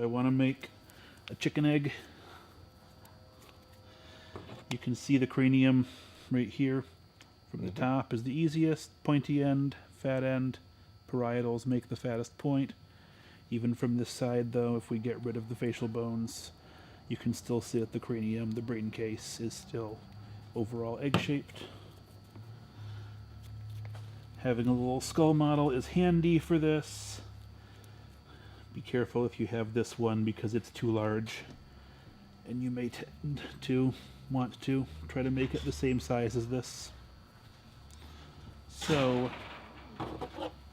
I want to make a chicken egg. You can see the cranium right here. From the top is the easiest, pointy end, fat end. Parietals make the fattest point. Even from this side, though, if we get rid of the facial bones, you can still see that the cranium, the brain case, is still overall egg-shaped. Having a little skull model is handy for this. Be careful if you have this one because it's too large, and you may tend to want to try to make it the same size as this. So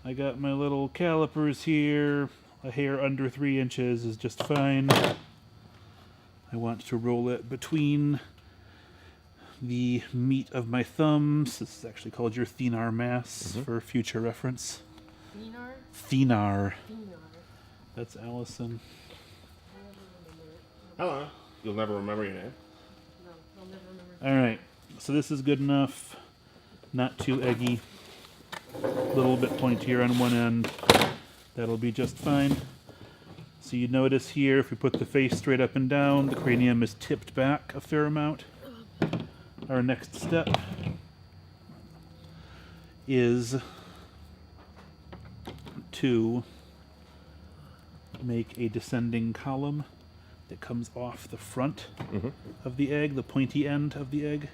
I got my little calipers here. A hair under 3 inches is just fine. I want to roll it between the meat of my thumbs. This is actually called your thenar mass for future reference. Thenar? Thenar. Thenar. That's Allison. Hello. You'll never remember your name? No, I'll never remember. Alright, so this is good enough. Not too eggy. A little bit pointier on one end. That'll be just fine. So you notice here, if we put the face straight up and down, the cranium is tipped back a fair amount. Our next step is to make a descending column that comes off the front of the egg, the pointy end of the egg.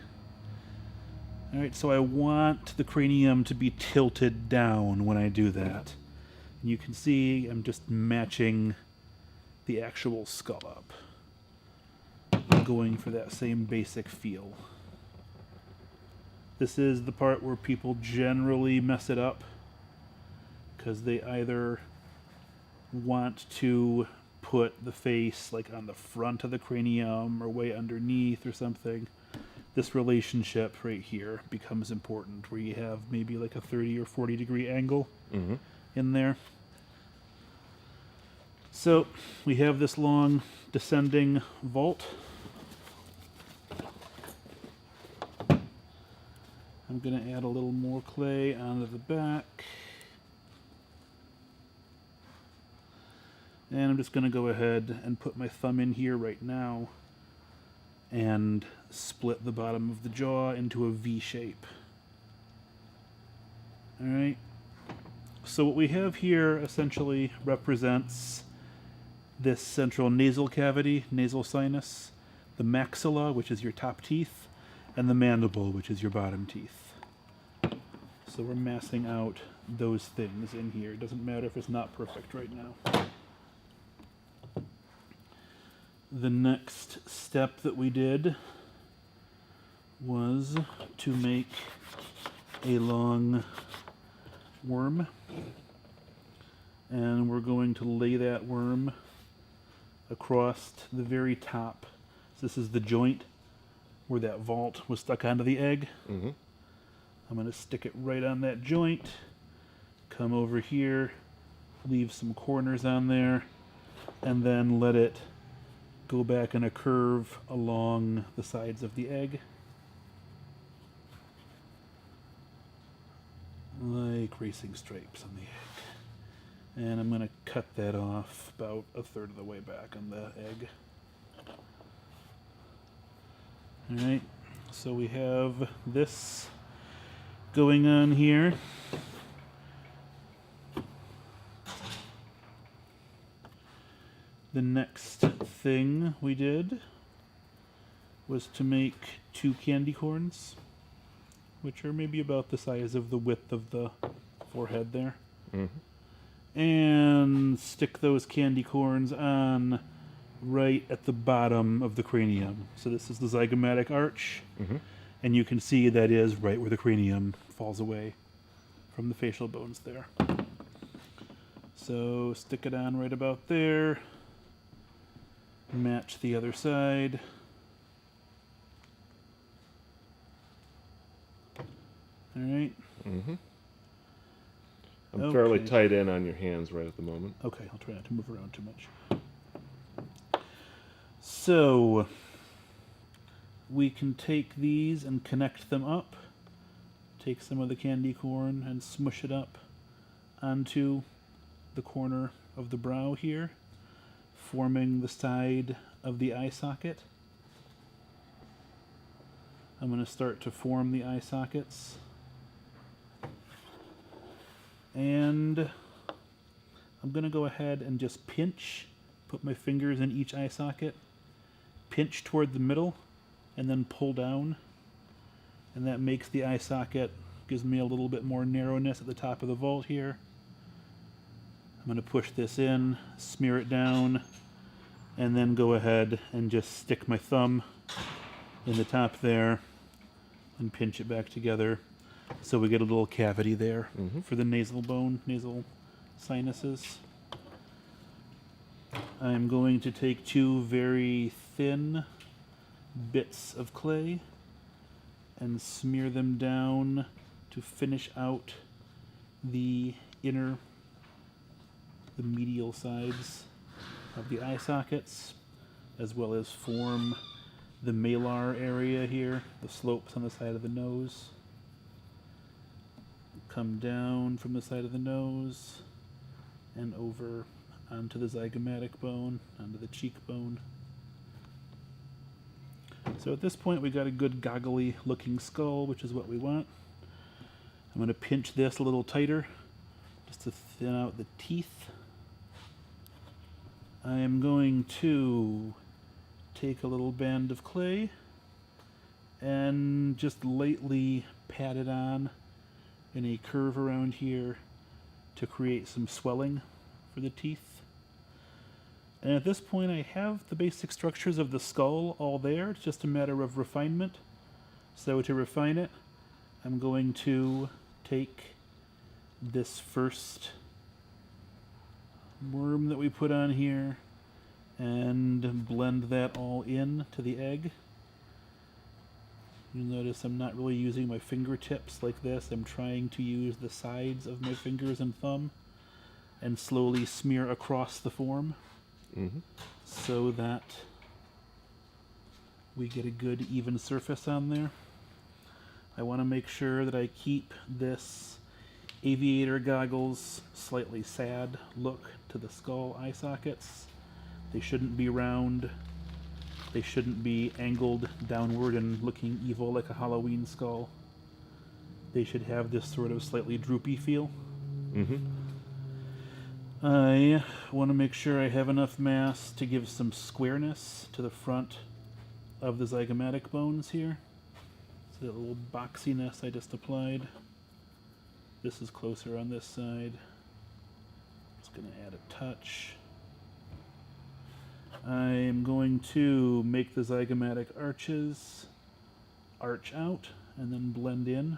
Alright, so I want the cranium to be tilted down when I do that. And you can see I'm just matching the actual skull up. I'm going for that same basic feel. This is the part where people generally mess it up because they either want to put the face like on the front of the cranium or way underneath or something. This relationship right here becomes important where you have maybe like a 30 or 40 degree angle in there. So we have this long descending vault. I'm going to add a little more clay onto the back. And I'm just going to go ahead and put my thumb in here right now and split the bottom of the jaw into a V shape. Alright, so what we have here essentially represents this central nasal cavity, nasal sinus, the maxilla, which is your top teeth, and the mandible, which is your bottom teeth. So we're massing out those things in here. It doesn't matter if it's not perfect right now. The next step that we did was to make a long worm, and we're going to lay that worm across the very top. So this is the joint where that vault was stuck onto the egg. I'm going to stick it right on that joint, come over here, leave some corners on there, and then let it go back in a curve along the sides of the egg. Like racing stripes on the egg. And I'm going to cut that off about a third of the way back on the egg. Alright, so we have this going on here. The next thing we did was to make 2 candy corns, which are maybe about the size of the width of the forehead there. And stick those candy corns on right at the bottom of the cranium. So this is the Zygomatic Arch, and you can see that is right where the cranium falls away from the facial bones there. So stick it on right about there. Match the other side. Alright. I'm fairly tight in on your hands right at the moment. Okay, I'll try not to move around too much. So, we can take these and connect them up. Take some of the candy corn and smush it up onto the corner of the brow here. forming the side of the eye socket. I'm going to start to form the eye sockets. And I'm going to go ahead and just pinch, put my fingers in each eye socket, pinch toward the middle, and then pull down. And that makes the eye socket, gives me a little bit more narrowness at the top of the vault here. I'm going to push this in, smear it down, and then go ahead and just stick my thumb in the top there and pinch it back together so we get a little cavity there for the nasal bone, nasal sinuses. I'm going to take 2 very thin bits of clay and smear them down to finish out the medial sides of the eye sockets, as well as form the malar area here, the slopes on the side of the nose. Come down from the side of the nose and over onto the zygomatic bone, onto the cheekbone. So at this point we got a good goggly looking skull, which is what we want. I'm going to pinch this a little tighter just to thin out the teeth. I am going to take a little band of clay and just lightly pat it on in a curve around here to create some swelling for the teeth. And at this point I have the basic structures of the skull all there. It's just a matter of refinement. So to refine it, I'm going to take this first worm that we put on here and blend that all in to the egg. You'll notice I'm not really using my fingertips like this. I'm trying to use the sides of my fingers and thumb and slowly smear across the form so that we get a good even surface on there. I want to make sure that I keep this aviator goggles slightly sad look to the skull eye sockets. They shouldn't be round. They shouldn't be angled downward and looking evil like a Halloween skull. They should have this sort of slightly droopy feel. I want to make sure I have enough mass to give some squareness to the front of the zygomatic bones here. So that little boxiness I just applied. This is closer on this side. Just going to add a touch. I'm going to make the zygomatic arches arch out and then blend in.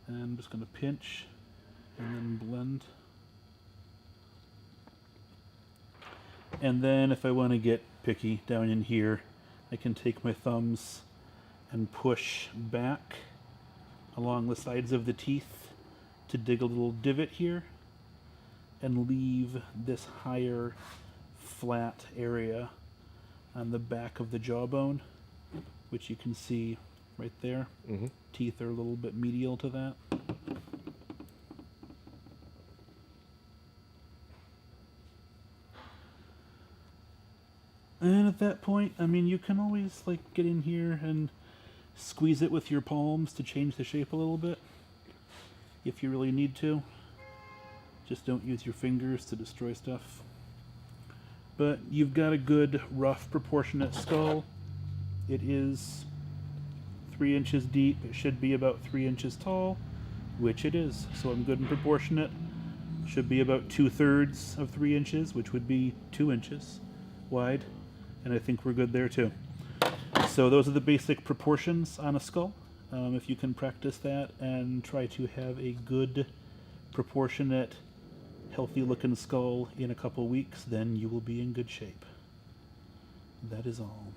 And I'm just going to pinch and then blend. And then if I want to get picky down in here, I can take my thumbs and push back along the sides of the teeth to dig a little divot here and leave this higher flat area on the back of the jawbone, which you can see right there. Teeth are a little bit medial to that. And at that point, I mean, you can always like get in here and squeeze it with your palms to change the shape a little bit if you really need to. Just don't use your fingers to destroy stuff. But you've got a good, rough, proportionate skull. It is 3 inches deep. It should be about 3 inches tall, which it is. So I'm good and proportionate. Should be about 2/3 of 3 inches, which would be 2 inches wide. And I think we're good there too. So those are the basic proportions on a skull. If you can practice that and try to have a good, proportionate, healthy looking skull in a couple weeks, then you will be in good shape. That is all.